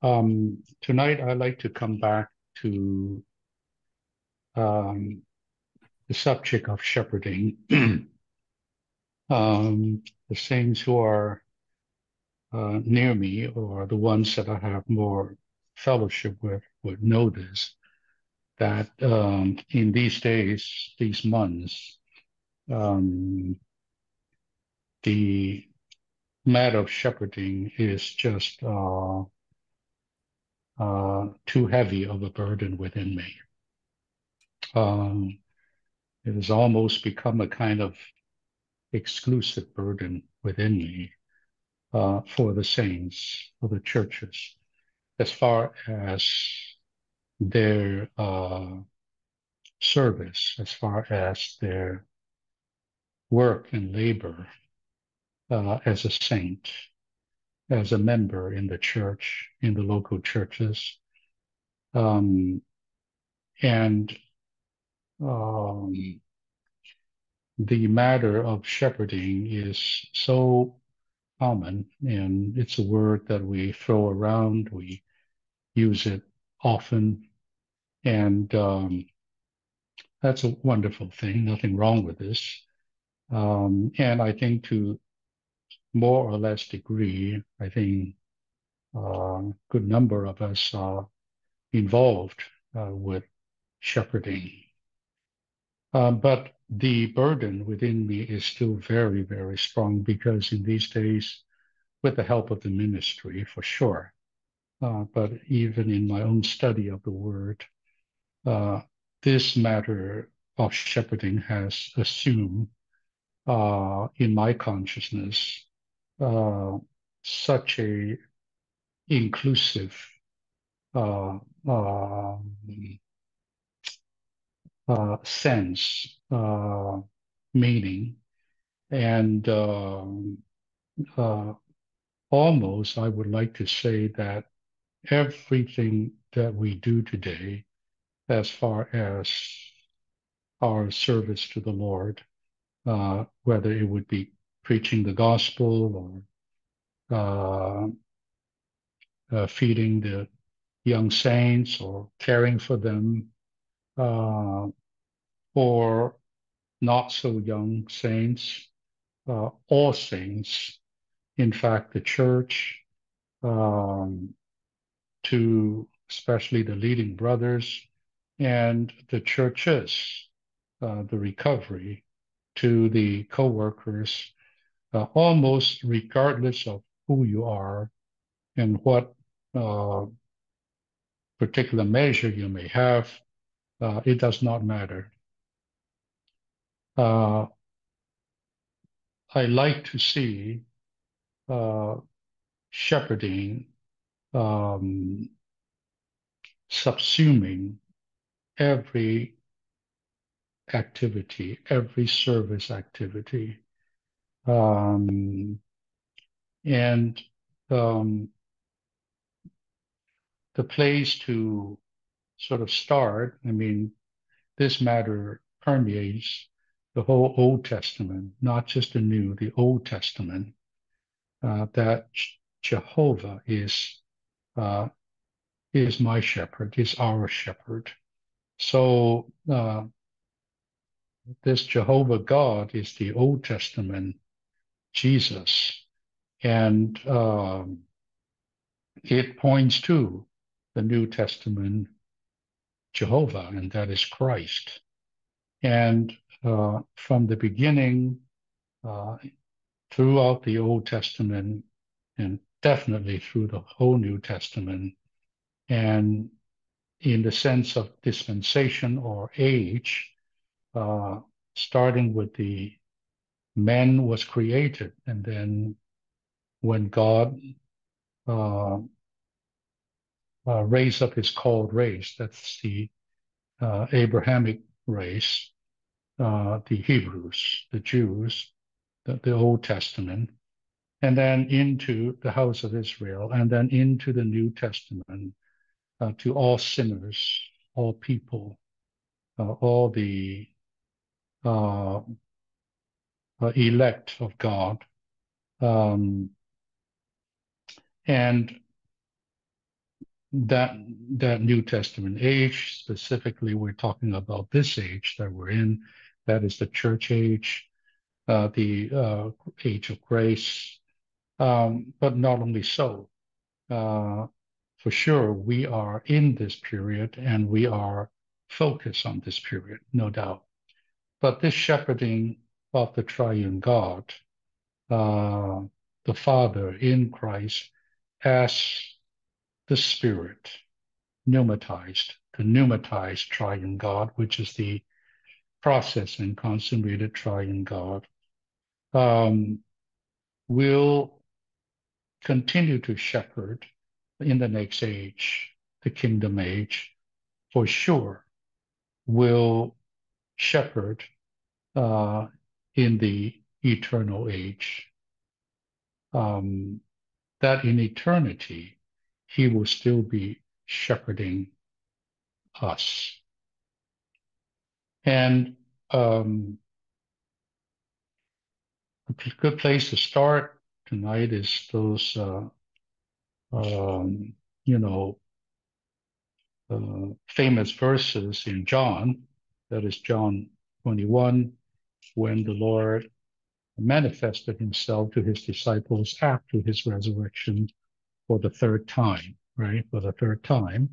Tonight, I'd like to come back to um, the subject of shepherding. The saints who are near me, or the ones that I have more fellowship with, would know this, that in these days, these months, um, the matter of shepherding is just too heavy of a burden within me. Um, it has almost become a kind of exclusive burden within me for the saints, for the churches, as far as their service, as far as their work and labor as a saint, as a member in the church, in the local churches. Um, and um, the matter of shepherding is so common, and it's a word that we throw around. We use it often, and that's a wonderful thing. Nothing wrong with this. And I think to more or less degree, I think a good number of us are involved with shepherding. But the burden within me is still very, very strong because in these days, with the help of the ministry, for sure, but even in my own study of the word, uh, this matter of shepherding has assumed in my consciousness uh, such a inclusive uh, uh, sense, meaning, and uh, almost I would like to say that everything that we do today, as far as our service to the Lord, whether it would be preaching the gospel or feeding the young saints or caring for them, uh, or not so young saints, all saints, in fact, the church, um, to especially the leading brothers and the churches, the recovery, to the co-workers, almost regardless of who you are and what uh, particular measure you may have, it does not matter. Uh, I like to see uh, shepherding um, subsuming every activity, every service activity. Um, and um, the place to sort of start, I mean, this matter permeates the whole Old Testament, not just the New, the Old Testament, that Jehovah uh, is my shepherd, is our shepherd. So this Jehovah God is the Old Testament Jesus, and it points to the New Testament Jehovah, and that is Christ. And from the beginning, uh, throughout the Old Testament, and definitely through the whole New Testament, and in the sense of dispensation or age, uh, starting with the man was created, and then when God uh, raised up his called race, that's the Abrahamic race, the Hebrews, the Jews, the Old Testament, and then into the house of Israel, and then into the New Testament to all sinners, all people, all the uh, elect of God. Um, and that New Testament age. Specifically, we're talking about this age that we're in. That is the church age, the age of grace. But not only so, for sure, we are in this period and we are focused on this period, no doubt. But this shepherding of the triune God, uh, the Father in Christ as the Spirit, the pneumatized triune God, which is the process and consummated triune God, um, will continue to shepherd in the next age, the kingdom age, for sure, will shepherd in the eternal age. That in eternity, he will still be shepherding us. And a good place to start tonight is those, um, you know, famous verses in John. That is John 21, when the Lord manifested himself to his disciples after his resurrection for the third time, right? For the third time.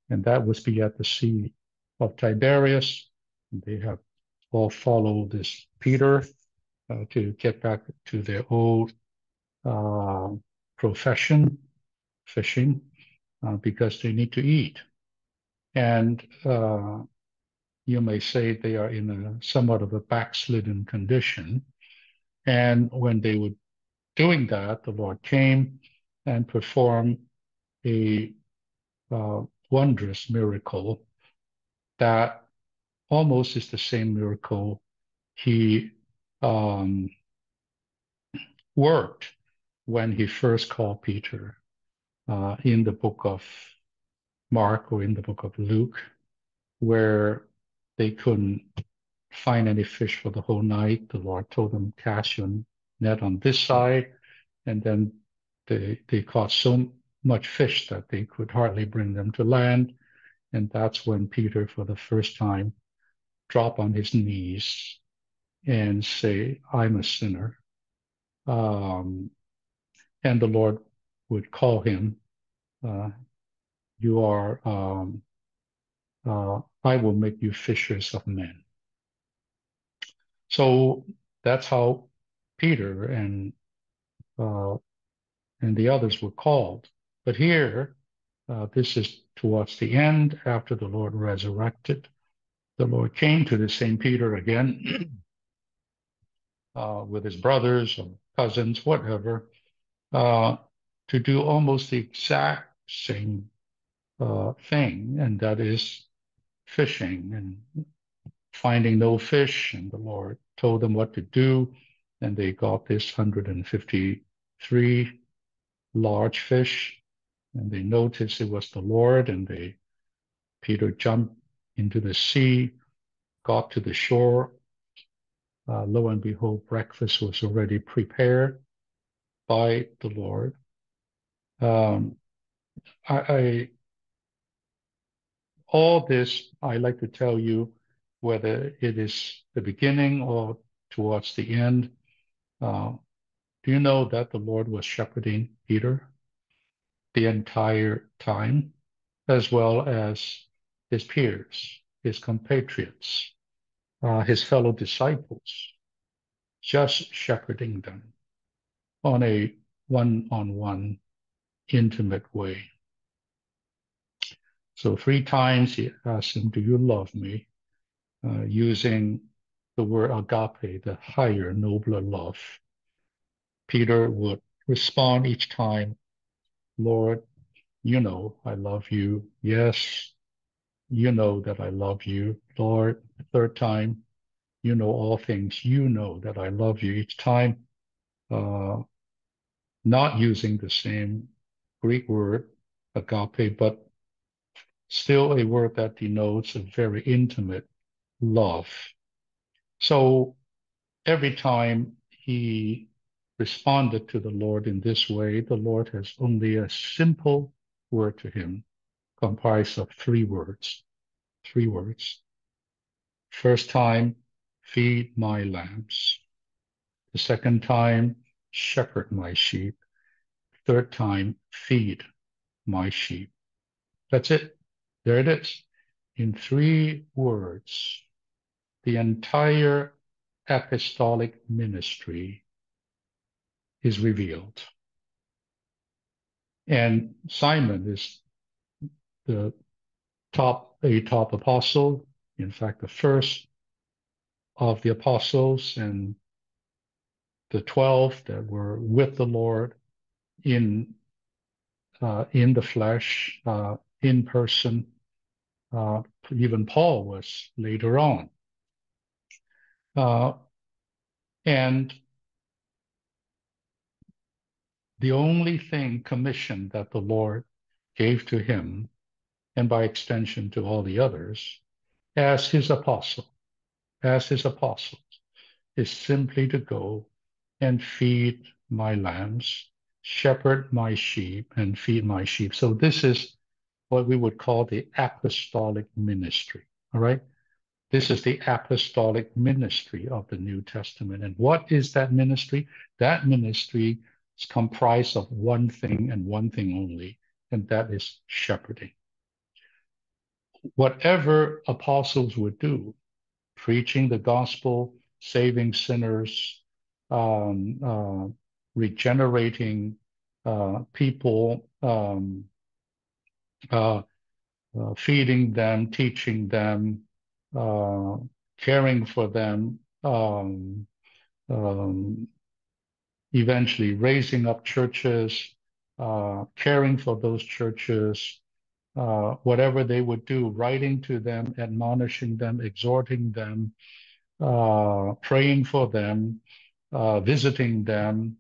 And that was be at the Sea of Tiberias. They have all followed this Peter to get back to their old profession, fishing, because they need to eat. And you may say they are in a somewhat of a backslidden condition. And when they were doing that, the Lord came and performed a wondrous miracle that almost is the same miracle he um, worked when he first called Peter in the book of Mark or in the book of Luke, where they couldn't find any fish for the whole night. The Lord told them, cast your net on this side. And then they caught so much fish that they could hardly bring them to land. And that's when Peter, for the first time, dropped on his knees and say, I'm a sinner. And the Lord would call him, you are, I will make you fishers of men. So that's how Peter and the others were called. But here, this is towards the end, after the Lord resurrected. The Lord came to the same Peter again with his brothers or cousins, whatever, to do almost the exact same thing, and that is fishing and finding no fish. And the Lord told them what to do, and they got this 153 large fish, and they noticed it was the Lord, and Peter jumped into the sea, got to the shore. Lo and behold, breakfast was already prepared by the Lord. Um, all this, I like to tell you, whether it is the beginning or towards the end. Do you know that the Lord was shepherding Peter the entire time, as well as his peers, his compatriots, his fellow disciples, just shepherding them on a one-on-one intimate way. So 3 times he asked him, do you love me? Using the word agape, the higher, nobler love. Peter would respond each time, Lord, you know I love you. Yes, you know that I love you. Lord, the third time, you know all things. You know that I love you. Each time, not using the same Greek word, agape, but still a word that denotes a very intimate love. So every time he responded to the Lord in this way, the Lord has only a simple word to him. comprised of three words. Three words. First time, feed my lambs. The second time, shepherd my sheep. Third time, feed my sheep. That's it. There it is. In three words, the entire apostolic ministry is revealed. And Simon is the top apostle, in fact, the first of the apostles, and the 12 that were with the Lord in the flesh, in person. Even Paul was later on. And the only thing commissioned that the Lord gave to him, and by extension to all the others, as his apostles, is simply to go and feed my lambs, shepherd my sheep, and feed my sheep. So this is what we would call the apostolic ministry, all right? This is the apostolic ministry of the New Testament. And what is that ministry? That ministry is comprised of one thing and one thing only, and that is shepherding. Whatever apostles would do, preaching the gospel, saving sinners, regenerating people, feeding them, teaching them, caring for them, eventually raising up churches, caring for those churches, whatever they would do, writing to them, admonishing them, exhorting them, praying for them, visiting them.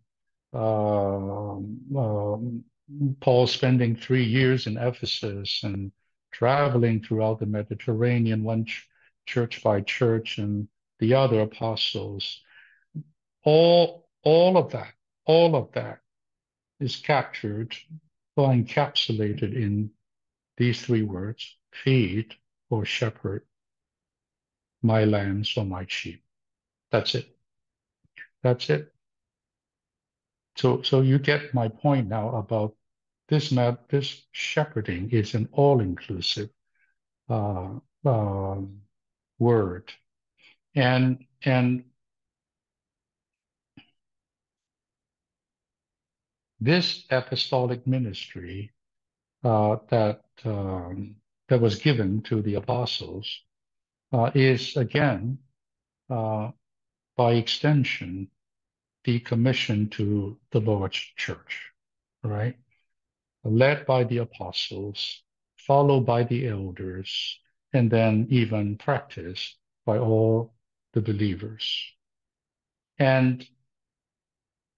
Paul spending 3 years in Ephesus and traveling throughout the Mediterranean, one church by church, and the other apostles. All of that is captured or encapsulated in these three words: feed or shepherd my lambs or my sheep. That's it. That's it. So you get my point now about this shepherding is an all-inclusive word, and this apostolic ministry that was given to the apostles is again, by extension, the commission to the Lord's church, right? Led by the apostles, followed by the elders, and then even practiced by all the believers. And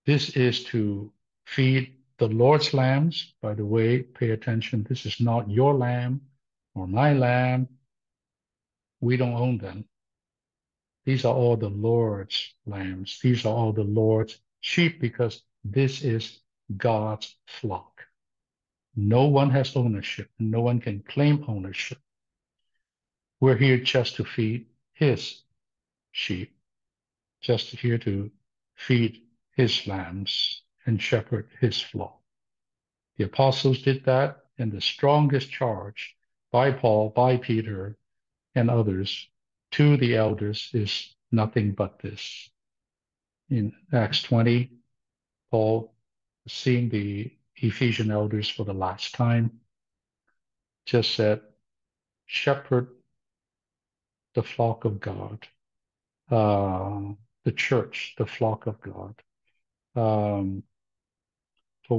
this is to feed the Lord's lambs. By the way, pay attention. This is not your lamb or my lamb. We don't own them. These are all the Lord's lambs. These are all the Lord's sheep, because this is God's flock. No one has ownership. No one can claim ownership. We're here just to feed his sheep, just here to feed his lambs and shepherd his flock. The apostles did that, and the strongest charge by Paul, by Peter, and others to the elders is nothing but this. In Acts 20, Paul, seeing the Ephesian elders for the last time, just said, shepherd the flock of God, the church, the flock of God, for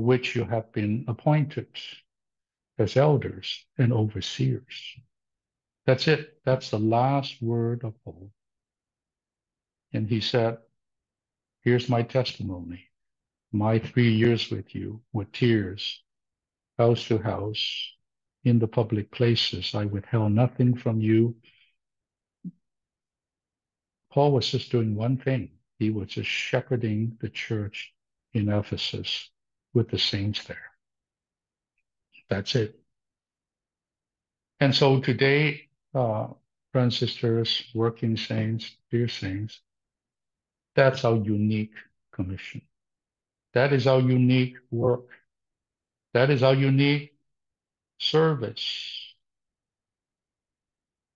which you have been appointed as elders and overseers. That's it. That's the last word of Paul. And he said, here's my testimony. My 3 years with you, with tears, house to house, in the public places, I withheld nothing from you. Paul was just doing one thing. He was just shepherding the church in Ephesus with the saints there. That's it. And so today, brothers and sisters, working saints, dear saints, that's our unique commission. That is our unique work. That is our unique service.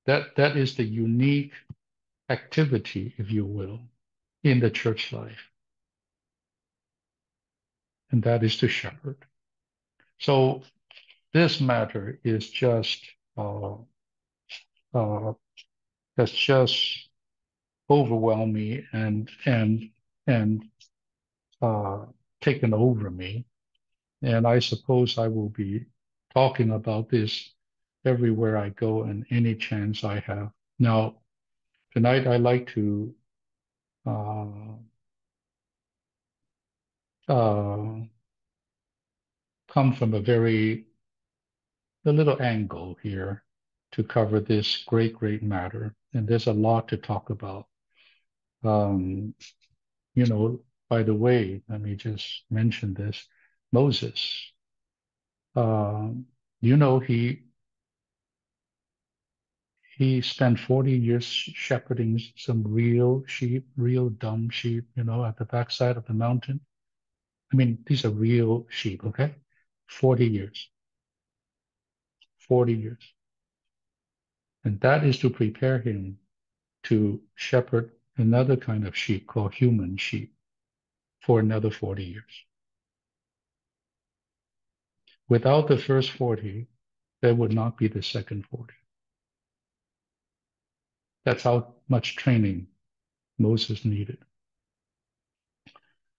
That is the unique activity, if you will, in the church life. And that is to shepherd. So this matter is just uh, uh, has just overwhelmed me and uh, taken over me. And I suppose I will be talking about this everywhere I go and any chance I have. Now, tonight I like to uh, uh, come from a little angle here to cover this great matter. And there's a lot to talk about. Um, you know, by the way, let me just mention this. Moses, um, you know, he spent 40 years shepherding some real sheep, real dumb sheep, you know, at the backside of the mountain. I mean, these are real sheep, okay? 40 years, 40 years. And that is to prepare him to shepherd another kind of sheep called human sheep for another 40 years. Without the first 40, there would not be the second 40. That's how much training Moses needed.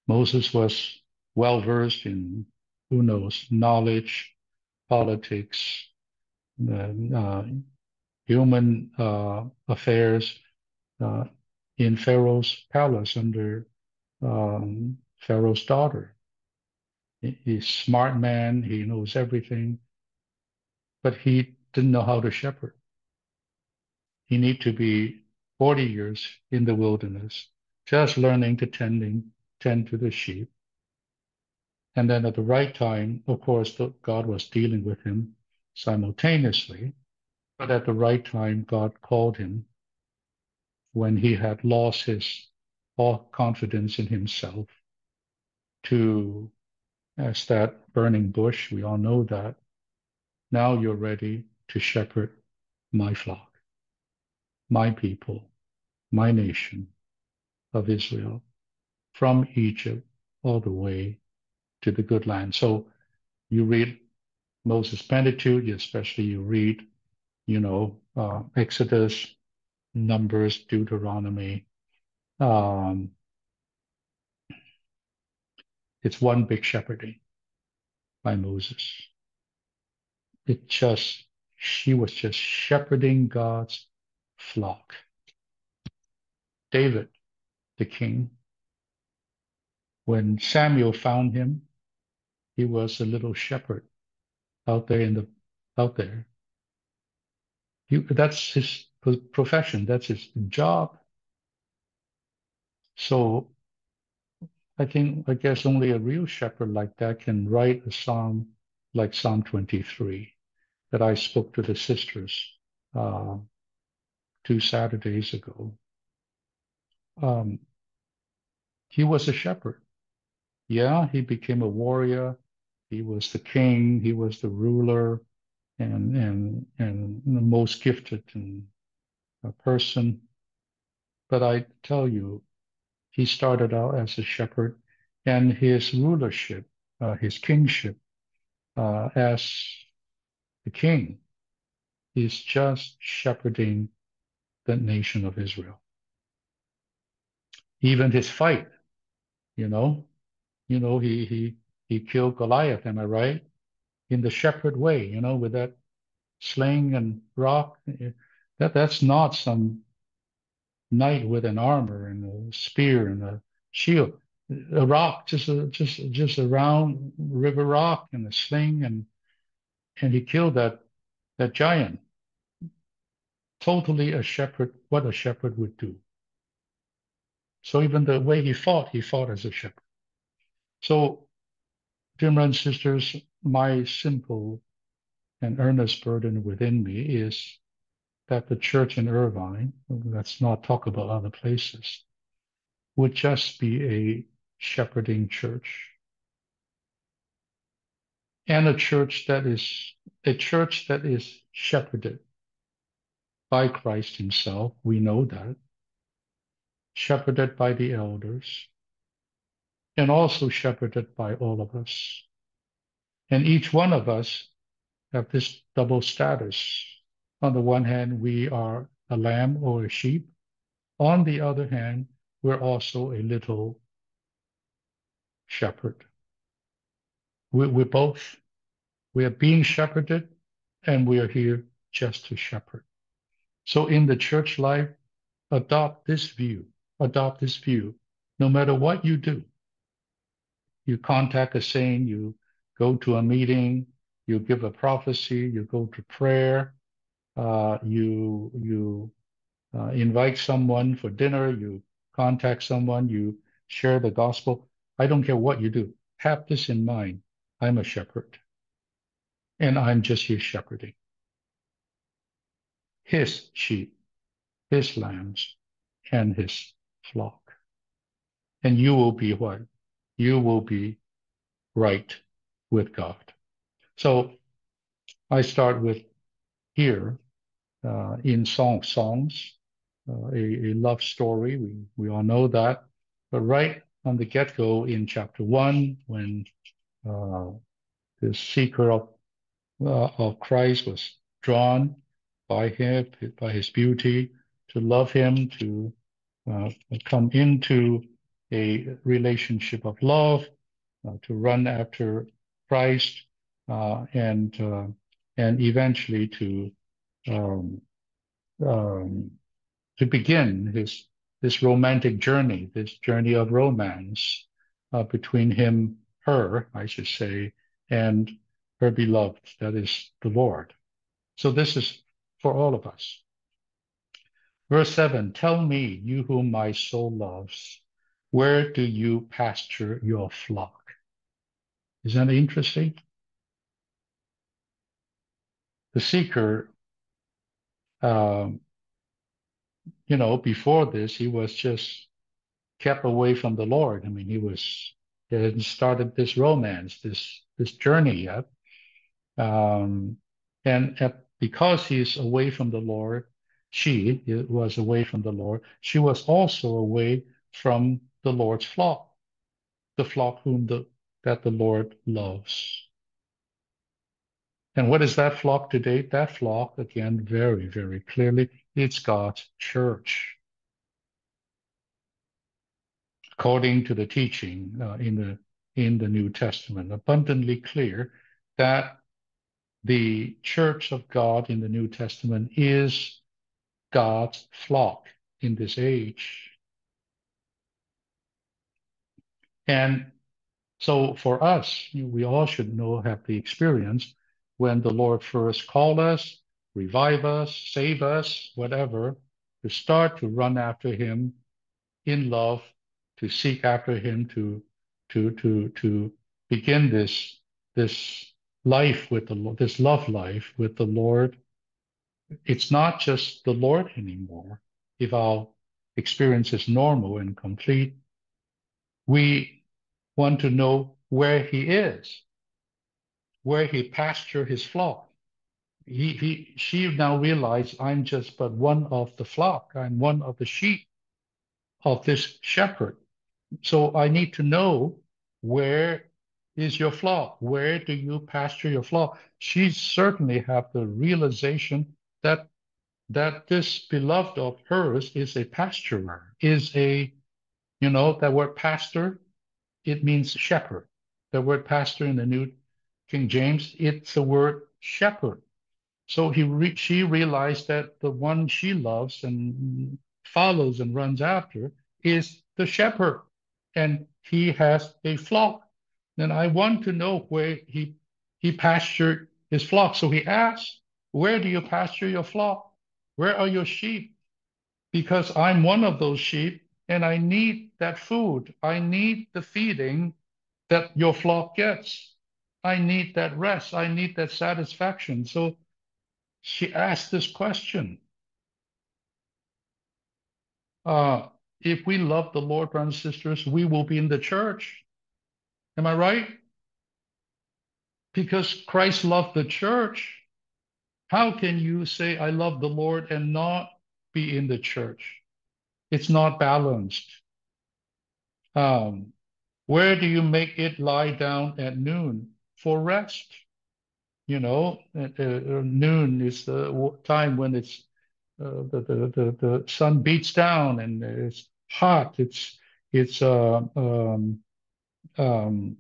Moses was well versed in, who knows, knowledge, politics, uh, human affairs uh, in Pharaoh's palace under Pharaoh's daughter. He's a smart man, he knows everything, but he didn't know how to shepherd. He needed to be 40 years in the wilderness, just learning to tend to the sheep. And then at the right time, of course, God was dealing with him simultaneously, but at the right time, God called him when he had lost his all confidence in himself to, as that burning bush, we all know that, now you're ready to shepherd my flock, my people, my nation of Israel, from Egypt all the way to the good land. So you read Moses Pentateuch, especially you read, Exodus, Numbers, Deuteronomy. Um, it's one big shepherding by Moses. It just, she was just shepherding God's flock. David, the king, when Samuel found him, he was a little shepherd out there out there. That's his profession. That's his job. So I guess only a real shepherd like that can write a psalm like Psalm 23 that I spoke to the sisters uh, 2 Saturdays ago. Um, he was a shepherd. Yeah, he became a warrior. He was the king. He was the ruler, and the most gifted person. But I tell you, he started out as a shepherd, and his rulership, his kingship, as the king, is just shepherding the nation of Israel. Even his fight, you know, he killed Goliath. Am I right? In the shepherd way, with that sling and rock. That's not some knight with an armor and a spear and a shield. A rock, just a round river rock and a sling, and he killed that giant. Totally a shepherd, what a shepherd would do. So even the way he fought as a shepherd. So, dear brothers and sisters, my simple an earnest burden within me is that the church in Irvine, let's not talk about other places, would just be a shepherding church, and a church that is shepherded by Christ himself. We know that, shepherded by the elders, and also shepherded by all of us. And each one of us have this double status. On the one hand, we are a lamb or a sheep. On the other hand, we're also a little shepherd. We're both. We are being shepherded, and we are here just to shepherd. So in the church life, adopt this view. Adopt this view. No matter what you do, you contact a saint, you go to a meeting, you give a prophecy, you go to prayer, you invite someone for dinner, you contact someone, you share the gospel. I don't care what you do. Have this in mind. I'm a shepherd, and I'm just here shepherding his sheep, his lambs, and his flock. And you will be what? You will be right with God. So I start with here in Song of Songs, a love story. We all know that. But right on the get-go in chapter 1, when uh, the seeker of Christ was drawn by him, by his beauty, to love him, to uh, come into a relationship of love, to run after Christ, and eventually um, um, to begin this romantic journey, this journey of romance between her, I should say, and her beloved, that is the Lord. So this is for all of us. Verse 7, tell me, you whom my soul loves, where do you pasture your flock? Isn't that interesting? The seeker, um, before this, he was just kept away from the Lord. I mean, he hadn't started this romance, this journey yet. And because he's away from the Lord, she was away from the Lord. She was also away from the Lord's flock, the flock that the Lord loves. And what is that flock today? That flock, again, very, very clearly, it's God's church, according to the teaching in the New Testament, abundantly clear that the church of God in the New Testament is God's flock in this age. And so for us, we all should have the experience when the Lord first called us, revive us, save us, whatever, to start to run after him in love, to seek after him, to begin this life with this love life with the Lord. It's not just the Lord anymore. If our experience is normal and complete, we want to know where he is, where he pastures his flock. She now realized I'm just but one of the flock. I'm one of the sheep of this shepherd. So I need to know, where is your flock? Where do you pasture your flock? She certainly have the realization that this beloved of hers is a pasturer, that word pastor, it means shepherd. The word pastor in the New King James, it's the word shepherd. So she realized that the one she loves and follows and runs after is the shepherd, and he has a flock. And I want to know where he pastured his flock. So he asked, where do you pasture your flock? Where are your sheep? Because I'm one of those sheep, and I need that food. I need the feeding that your flock gets. I need that rest. I need that satisfaction. So she asked this question. Uh, if we love the Lord, brothers and sisters, we will be in the church. Am I right? Because Christ loved the church. How can you say, I love the Lord and not be in the church? It's not balanced. Um, where do you make it lie down at noon for rest? Noon is the time when the sun beats down and it's hot. It's um, um,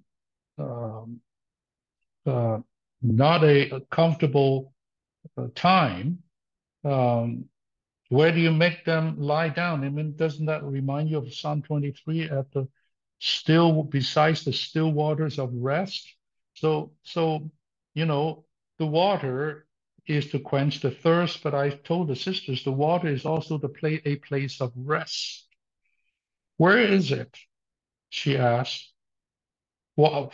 uh, not a comfortable time. Um, where do you make them lie down? I mean, doesn't that remind you of Psalm 23 at the besides the still waters of rest? So, you know, the water is to quench the thirst, but I told the sisters the water is also a place of rest. Where is it? She asked. Well,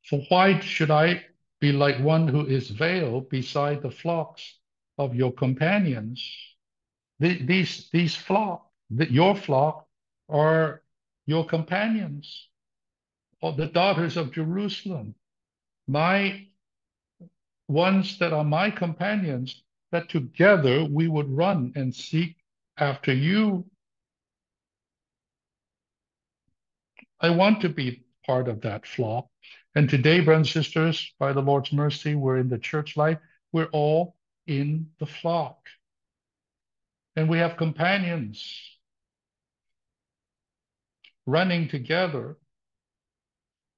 for why should I be like one who is veiled beside the flocks of your companions? These flock, your flock, are your companions, or the daughters of Jerusalem, my ones that are my companions, that together we would run and seek after you. I want to be part of that flock. And today, brothers and sisters, by the Lord's mercy, we're in the church life. We're all in the flock. And we have companions running together.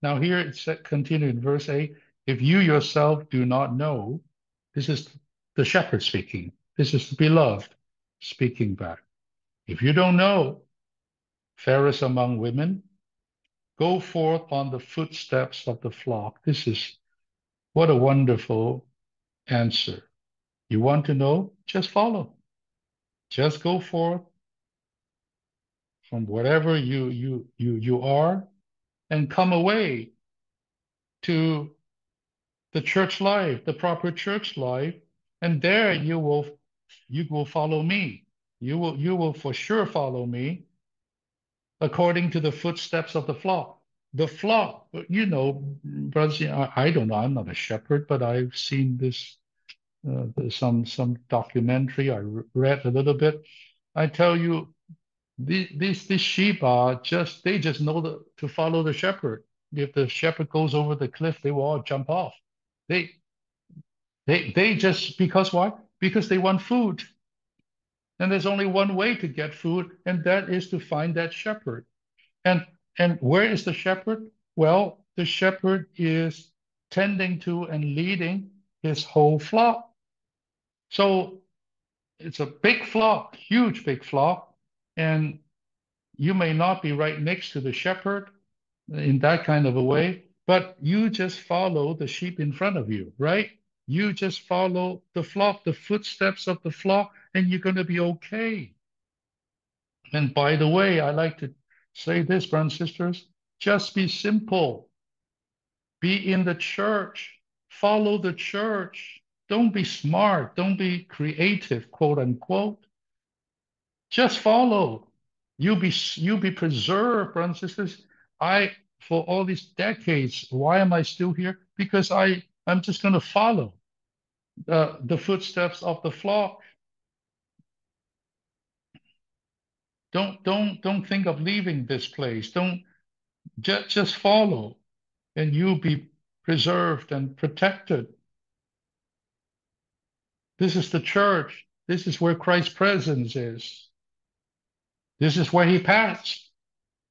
Now, here it's continued in verse 8. If you yourself do not know, this is the shepherd speaking. This is the beloved speaking back. If you don't know, fairest among women, go forth on the footsteps of the flock. This is what a wonderful answer. You want to know? Just follow. Just go forth from whatever you are and come away to the church life, the proper church life, and there you will follow me. You will for sure follow me according to the footsteps of the flock. The flock, brothers, I don't know. I'm not a shepherd, but I've seen this some documentary. I read a little bit. I tell you, these sheep are just know to follow the shepherd. If the shepherd goes over the cliff, they will all jump off. They they just because why? Because they want food. And there's only one way to get food, and that is to find that shepherd. And and where is the shepherd? Well, the shepherd is tending to and leading his whole flock. So it's a big flock, huge big flock, and you may not be right next to the shepherd in that kind of a way, but you just follow the sheep in front of you, right? You just follow the flock, the footsteps of the flock, and you're going to be okay. And by the way, I like to say this, brothers and sisters, just be simple. Be in the church. Follow the church. Don't be smart. Don't be creative, quote unquote. Just follow. You'll be preserved, brothers and sisters. For all these decades, why am I still here? Because I'm just going to follow the footsteps of the flock. Don't think of leaving this place. Don't just follow, and you'll be preserved and protected. This is the church. This is where Christ's presence is. This is where he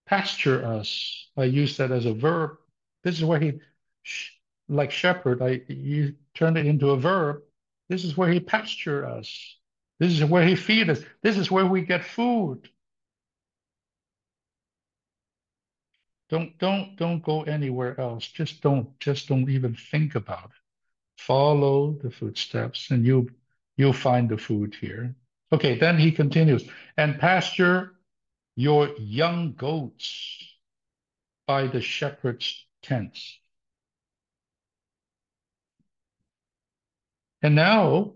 pasture us. I use that as a verb. This is where like shepherd, you turn it into a verb. This is where he pasture us. This is where he feed us. This is where we get food. Don't go anywhere else. Just don't even think about it. Follow the footsteps, and you'll find the food here. Okay, then he continues, and pasture your young goats by the shepherd's tents. And now,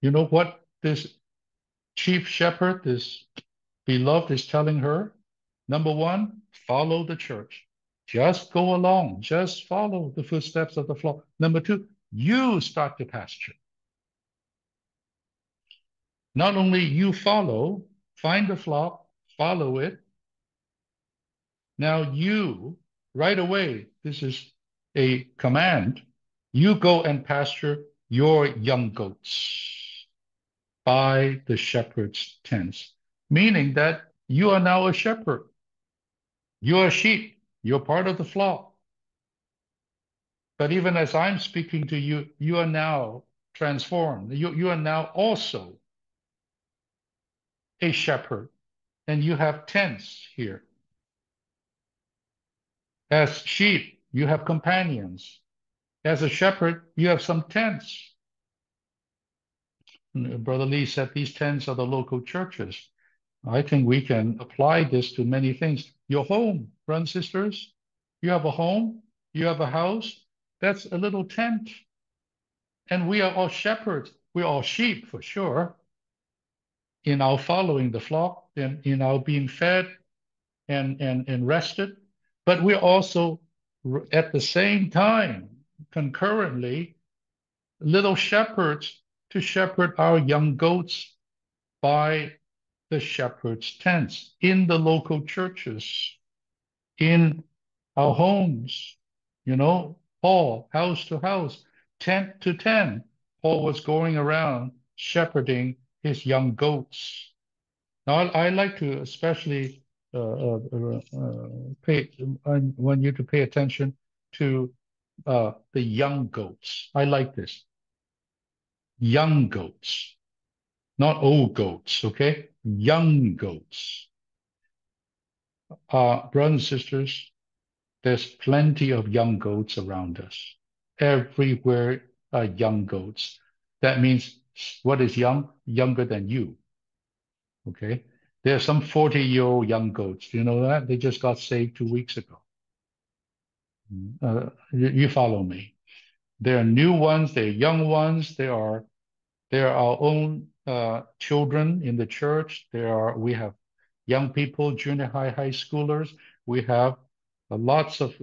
you know what this chief shepherd, this beloved, is telling her? Number one, follow the church. Just go along. Just follow the footsteps of the flock. Number two, you start the pasture. Not only you follow, find the flock, follow it. Now you, right away, this is a command. You go and pasture your young goats by the shepherd's tents, meaning that you are now a shepherd. You're a sheep. You're part of the flock. But even as I'm speaking to you, you are now transformed. You are now also a shepherd, and you have tents here. As sheep, you have companions. As a shepherd, you have some tents. Brother Lee said these tents are the local churches. I think we can apply this to many things. Your home, brothers and sisters, you have a home, you have a house, that's a little tent. And we are all shepherds. We're all sheep for sure in our following the flock and in our being fed and rested. But we're also at the same time, concurrently, little shepherds to shepherd our young goats by the shepherd's tents in the local churches, in our homes. You know, Paul, house to house, tent to tent, Paul was going around shepherding his young goats. Now, I like to especially pay. I want you to pay attention to the young goats. I like this. Young goats, not old goats, okay? Young goats. Brothers and sisters, there's plenty of young goats around us. Everywhere are young goats. That means what is young? Younger than you, okay? There are some 40-year-old young goats. Do you know that? They just got saved 2 weeks ago. You follow me. There are new ones, there are young ones, there are our own children in the church. We have young people, junior high, high schoolers. We have lots of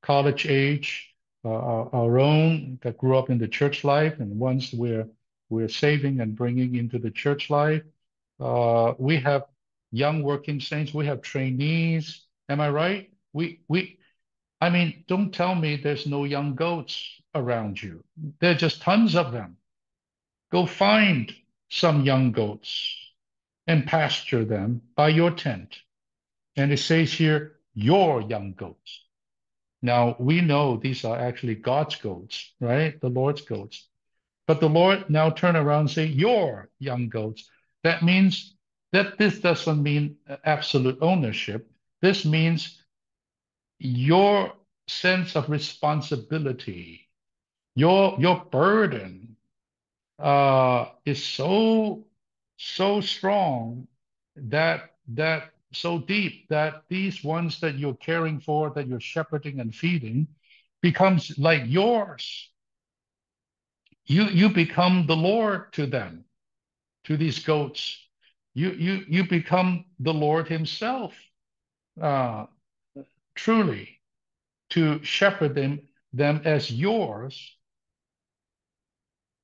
college age, our own that grew up in the church life, and ones we're saving and bringing into the church life. We have young working saints. We have trainees. Am I right? I mean, don't tell me there's no young goats around you. There are just tons of them. Go find some young goats and pasture them by your tent. And it says here, your young goats. Now, we know these are actually God's goats, right? The Lord's goats. But the Lord now turn around and say, your young goats. That means that this doesn't mean absolute ownership. This means your sense of responsibility, your burden is so strong that so deep that these ones that you're caring for, that you're shepherding and feeding, becomes like yours. You become the Lord to them, to these goats. You become the Lord Himself, uh, truly, to shepherd them as yours,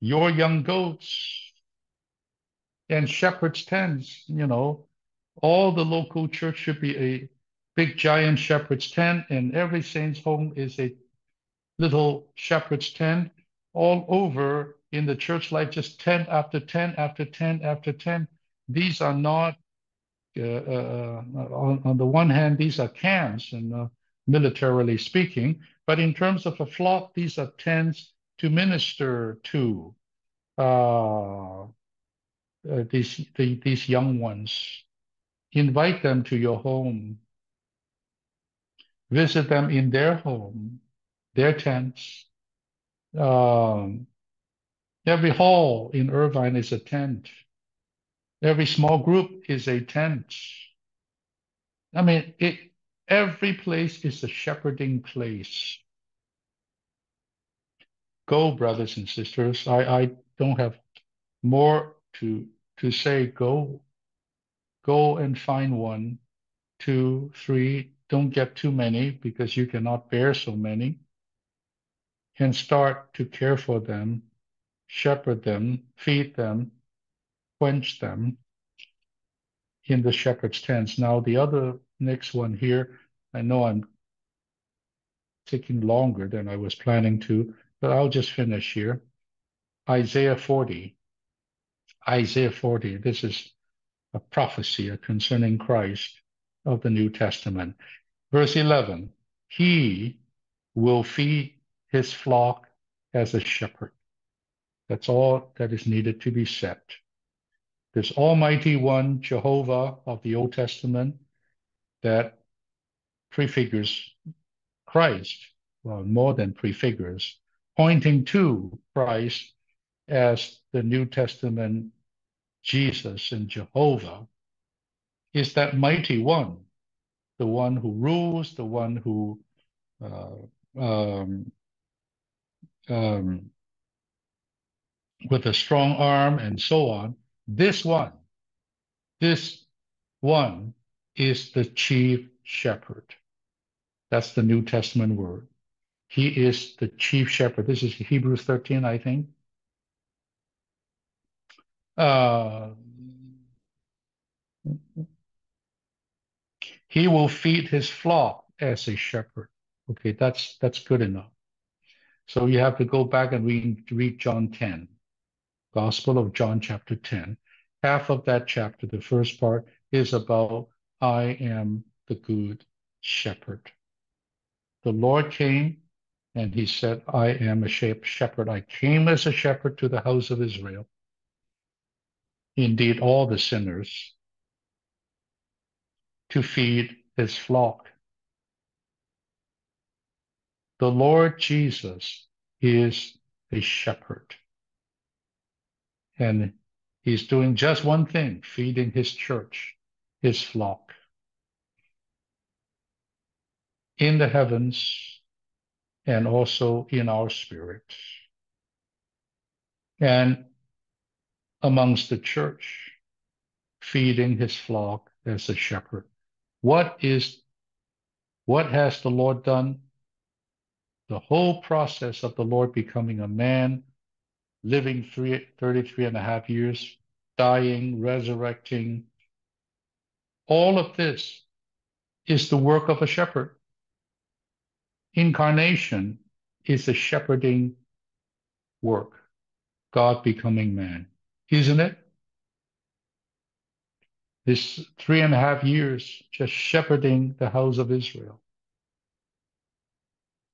your young goats and shepherd's tents. You know, all the local church should be a big giant shepherd's tent, and every saint's home is a little shepherd's tent all over in the church life, just tent after tent after tent after tent. These are not, on the one hand, these are camps, and militarily speaking, but in terms of a flock, these are tents to minister to these young ones. Invite them to your home. Visit them in their home, their tents. Um, every hall in Irvine is a tent. Every small group is a tent. I mean, every place is a shepherding place. Go, brothers and sisters. I don't have more to say. Go and find one, two, three. Don't get too many because you cannot bear so many. And start to care for them, shepherd them, feed them, quench them in the shepherd's tents. Now, the other next one here, I know I'm taking longer than I was planning to, but I'll just finish here. Isaiah 40. Isaiah 40. This is a prophecy concerning Christ of the New Testament. Verse 11. He will feed his flock as a shepherd. That's all that is needed to be said. This Almighty One, Jehovah of the Old Testament, that prefigures Christ, well, more than prefigures, pointing to Christ as the New Testament Jesus and Jehovah, is that mighty one, the one who rules, the one who uh, um, um, with a strong arm and so on. This one is the chief shepherd. That's the New Testament word. He is the chief shepherd. This is Hebrews 13, I think. Uh, he will feed his flock as a shepherd. Okay, that's good enough. So you have to go back and read John 10, Gospel of John chapter 10. Half of that chapter, the first part, is about I am the good shepherd. The Lord came and he said, I am a shepherd. I came as a shepherd to the house of Israel. Indeed, all the sinners, to feed his flock. The Lord Jesus is a shepherd. And he's doing just one thing, feeding his church, his flock. In the heavens and also in our spirit. And amongst the church, feeding his flock as a shepherd. What has the Lord done? The whole process of the Lord becoming a man, living 33 and a half years, dying, resurrecting. All of this is the work of a shepherd. Incarnation is a shepherding work, God becoming man, isn't it? This 3.5 years just shepherding the house of Israel,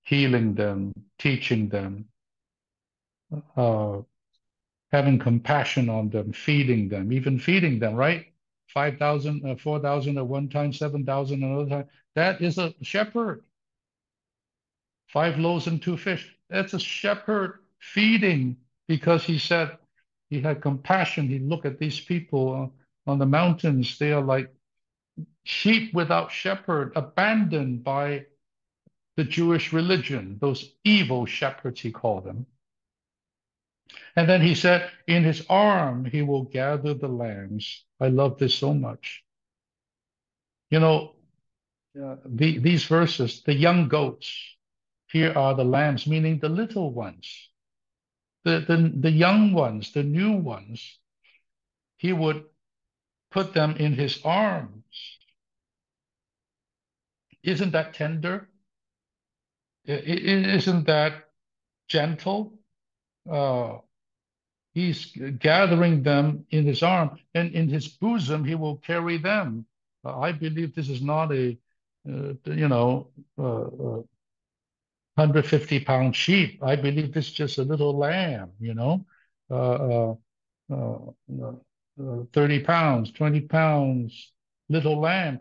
healing them, teaching them, uh, having compassion on them, feeding them, even feeding them, right? 5,000, 4,000 at one time, 7,000 another time. That is a shepherd. 5 loaves and 2 fish. That's a shepherd feeding because he said he had compassion. He looked at these people on the mountains. They are like sheep without shepherd, abandoned by the Jewish religion, those evil shepherds, he called them. And then he said, in his arm, he will gather the lambs. I love this so much. You know, these verses, the young goats, here are the lambs, meaning the little ones, the young ones, the new ones. He would put them in his arms. Isn't that tender? Isn't that gentle? He's gathering them in his arm, and in his bosom he will carry them. I believe this is not a, 150-pound sheep. I believe this is just a little lamb, uh, uh, uh, 30 pounds, 20 pounds, little lamb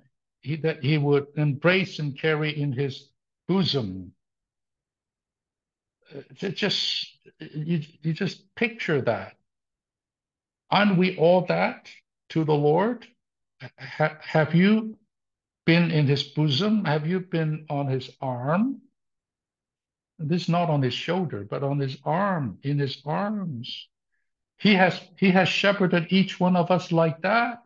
that he would embrace and carry in his bosom. You just picture that. Aren't we all that to the Lord? Have you been in his bosom? Have you been on his arm? this is not on his shoulder, but on his arm, in his arms. He has shepherded each one of us like that.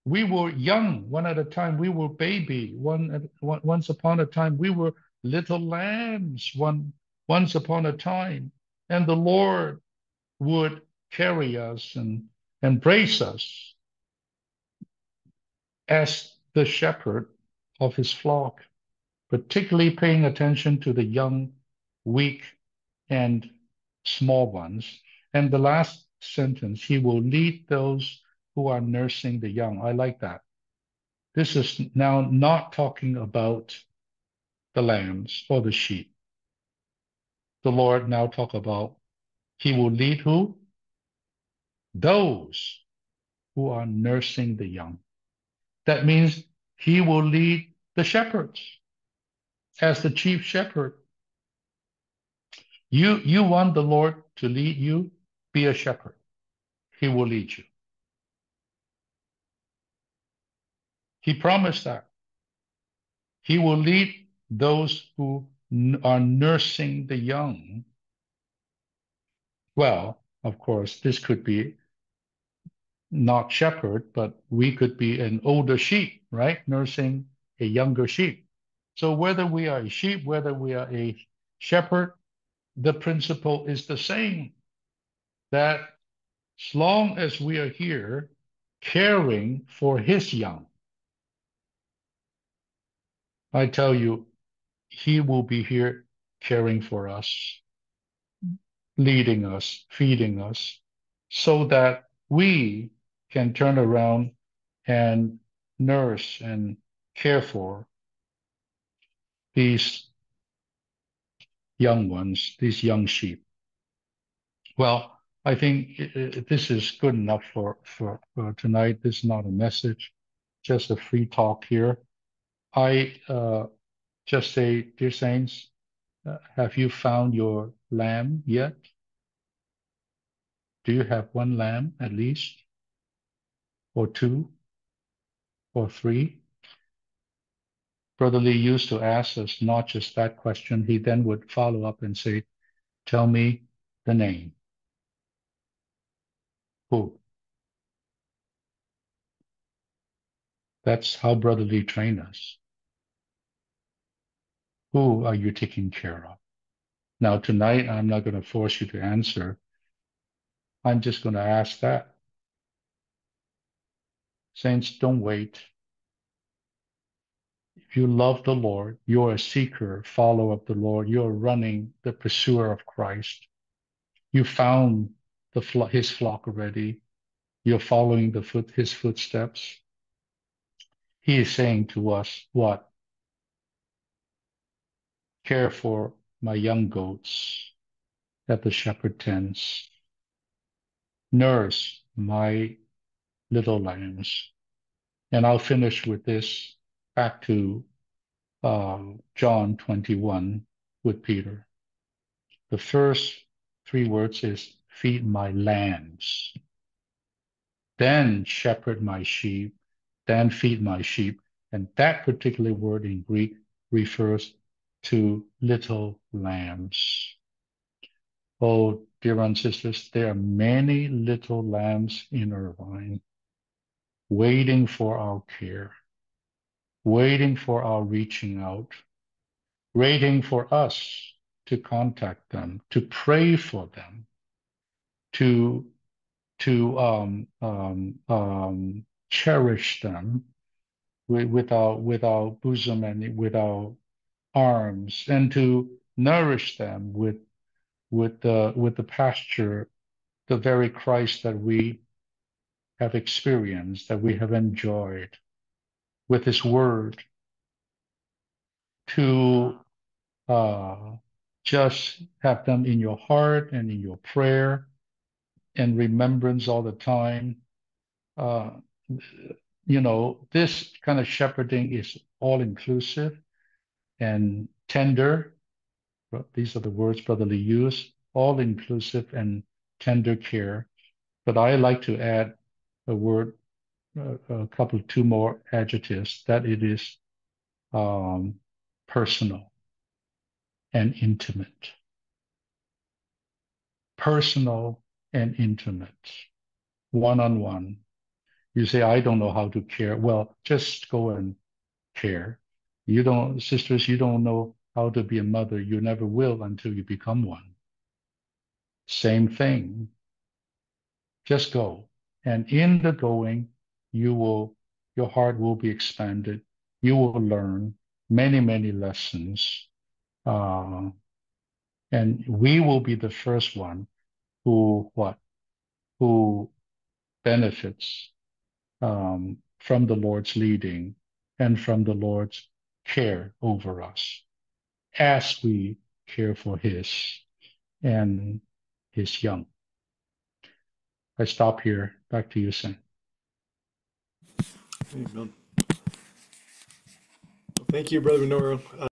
We were young one at a time. We were baby once upon a time. We were little lambs once upon a time. And the Lord would carry us and embrace us as the shepherd of his flock, particularly paying attention to the young, weak, and small ones. And the last sentence, he will lead those who are nursing the young. I like that. This is now not talking about the lambs or the sheep. The Lord now talk about he will lead who? Those who are nursing the young. That means he will lead the shepherds as the chief shepherd. You want the Lord to lead you? Be a shepherd. He will lead you. He promised that. He will lead those who are nursing the young. Well, of course, this could be not shepherd, but we could be an older sheep, right? Nursing a younger sheep. So whether we are a sheep, whether we are a shepherd, the principle is the same, that as long as we are here caring for his young, I tell you, he will be here caring for us, leading us, feeding us, so that we can turn around and nurse and care for these young ones, these young sheep. Well, I think this is good enough for tonight. This is not a message, just a free talk here. I just say, dear saints, have you found your lamb yet? Do you have one lamb at least, or two, or three? Brother Lee used to ask us not just that question. He then would follow up and say, tell me the name. Who? That's how Brother Lee trained us. Who are you taking care of? Now, tonight, I'm not going to force you to answer. I'm just going to ask that. Saints, don't wait. If you love the Lord, you're a seeker, follower of the Lord, you're running, the pursuer of Christ. You found his flock already. You're following his footsteps. He is saying to us, what? Care for my young goats at the shepherd tents. Nurse my little lambs. And I'll finish with this back to John 21 with Peter. The first three words is feed my lambs, then shepherd my sheep, then feed my sheep. And that particular word in Greek refers to little lambs. Oh, dear and sisters, there are many little lambs in Irvine waiting for our care, waiting for our reaching out, waiting for us to contact them, to pray for them, to cherish them with our bosom and with our arms, and to nourish them with the pasture, the very Christ that we have experienced, that we have enjoyed, with His Word, to just have them in your heart and in your prayer and remembrance all the time. Uh, this kind of shepherding is all inclusive and tender. These are the words brotherly use, all inclusive and tender care. But I like to add a word, two more adjectives, that it is personal. and intimate. Personal and intimate. One-on-one. You say, I don't know how to care. Well, just go and care. You don't, sisters, you don't know how to be a mother. You never will until you become one. Same thing. Just go. And in the going, your heart will be expanded. You will learn many, many lessons. Uh, and we will be the first one who what? Who benefits from the Lord's leading and from the Lord's care over us as we care for His and His young. I stop here. Back to you, Sam. Amen. Thank you, Brother Minoru.